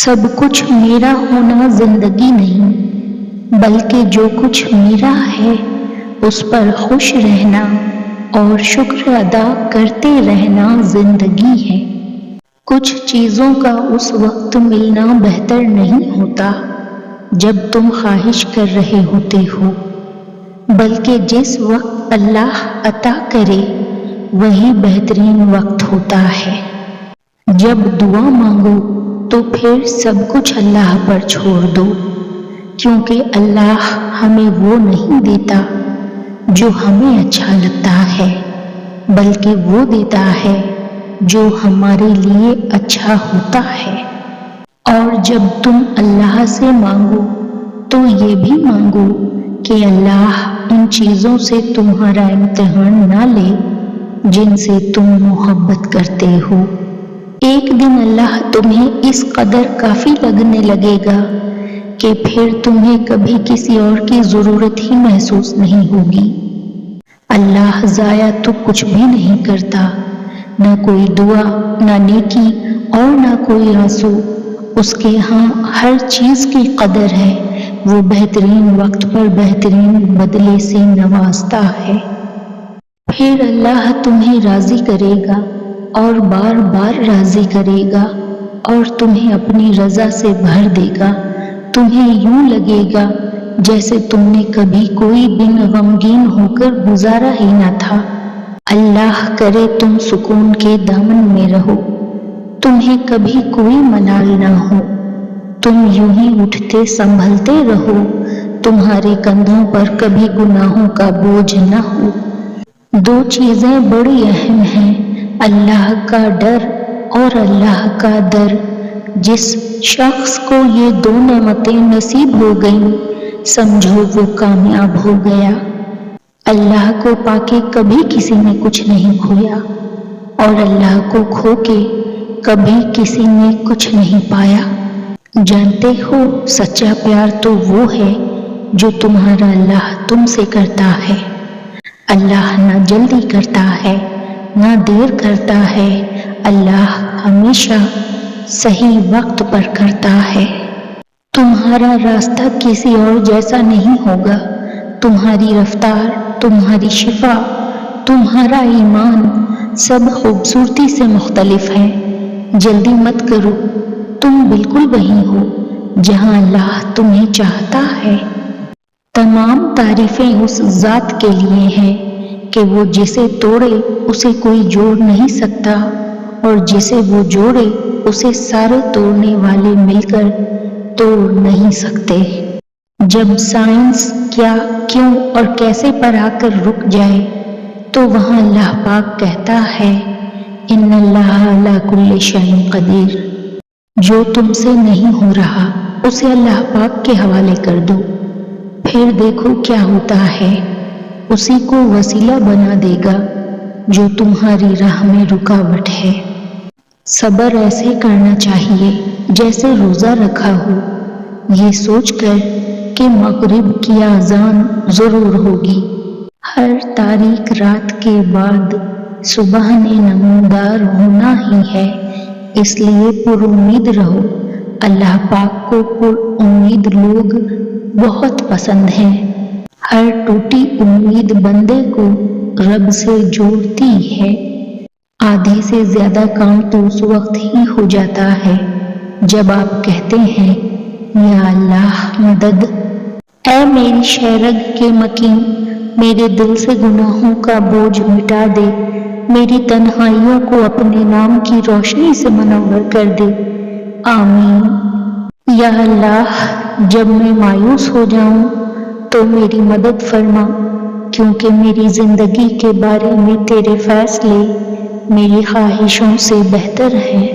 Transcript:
سب کچھ میرا ہونا زندگی نہیں، بلکہ جو کچھ میرا ہے اس پر خوش رہنا اور شکر ادا کرتے رہنا زندگی ہے۔ کچھ چیزوں کا اس وقت ملنا بہتر نہیں ہوتا جب تم خواہش کر رہے ہوتے ہو، بلکہ جس وقت اللہ عطا کرے وہی بہترین وقت ہوتا ہے۔ جب دعا مانگو تو پھر سب کچھ اللہ پر چھوڑ دو، کیونکہ اللہ ہمیں وہ نہیں دیتا جو ہمیں اچھا لگتا ہے، بلکہ وہ دیتا ہے جو ہمارے لیے اچھا ہوتا ہے۔ اور جب تم اللہ سے مانگو تو یہ بھی مانگو کہ اللہ ان چیزوں سے تمہارا امتحان نہ لے جن سے تم محبت کرتے ہو۔ ایک دن اللہ تمہیں اس قدر کافی لگنے لگے گا کہ پھر تمہیں کبھی کسی اور کی ضرورت ہی محسوس نہیں ہوگی۔ اللہ ضائع تو کچھ بھی نہیں کرتا، نہ کوئی دعا، نہ نیکی اور نہ کوئی آنسو۔ اس کے ہاں ہر چیز کی قدر ہے، وہ بہترین وقت پر بہترین بدلے سے نوازتا ہے۔ پھر اللہ تمہیں راضی کرے گا اور بار بار راضی کرے گا اور تمہیں اپنی رضا سے بھر دے گا۔ تمہیں یوں لگے گا جیسے تم نے کبھی کوئی دن غمگین ہو کر گزارا ہی نہ تھا۔ اللہ کرے تم سکون کے دامن میں رہو، تمہیں کبھی کوئی ملال نہ ہو، تم یوں ہی اٹھتے سنبھلتے رہو، تمہارے کندھوں پر کبھی گناہوں کا بوجھ نہ ہو۔ دو چیزیں بڑی اہم ہیں، اللہ کا ڈر اور اللہ کا در۔ جس شخص کو یہ دو نعمتیں نصیب ہو گئیں، سمجھو وہ کامیاب ہو گیا۔ اللہ کو پا کے کبھی کسی نے کچھ نہیں کھویا اور اللہ کو کھو کے کبھی کسی نے کچھ نہیں پایا۔ جانتے ہو سچا پیار تو وہ ہے جو تمہارا اللہ تم سے کرتا ہے۔ اللہ نہ جلدی کرتا ہے نہ دیر کرتا ہے، اللہ ہمیشہ صحیح وقت پر کرتا ہے۔ تمہارا راستہ کسی اور جیسا نہیں ہوگا، تمہاری رفتار، تمہاری شفا، تمہارا ایمان سب خوبصورتی سے مختلف ہے۔ جلدی مت کرو، تم بالکل وہیں ہو جہاں اللہ تمہیں چاہتا ہے۔ تمام تعریفیں اس ذات کے لیے ہیں کہ وہ جسے توڑے اسے کوئی جوڑ نہیں سکتا، اور جسے وہ جوڑے اسے سارے توڑنے والے مل کر توڑ نہیں سکتے۔ جب سائنس کیا، کیوں اور کیسے پر آ کر رک جائے تو وہاں اللہ پاک کہتا ہے ان اللہ علی کل شیء قدیر۔ جو تم سے نہیں ہو رہا اسے اللہ پاک کے حوالے کر دو، پھر دیکھو کیا ہوتا ہے، اسی کو وسیلہ بنا دے گا جو تمہاری راہ میں رکاوٹ ہے۔ صبر ایسے کرنا چاہیے جیسے روزہ رکھا ہو، یہ سوچ کر کہ مغرب کی اذان ضرور ہوگی۔ ہر تاریک رات کے بعد صبح نے نمودار ہونا ہی ہے، اس لیے پر امید رہو۔ اللہ پاک کو پر امید لوگ بہت پسند ہیں۔ ہر ٹوٹی امید بندے کو رب سے جوڑتی ہے۔ آدھے سے زیادہ کام تو اس وقت ہی ہو جاتا ہے جب آپ کہتے ہیں یا اللہ مدد۔ اے میری شہرگ کے مکین، میرے دل سے گناہوں کا بوجھ مٹا دے، میری تنہائیوں کو اپنے نام کی روشنی سے منور کر دے، آمین۔ یا اللہ جب میں مایوس ہو جاؤں تو میری مدد فرما، کیونکہ میری زندگی کے بارے میں تیرے فیصلے میری خواہشوں سے بہتر ہیں۔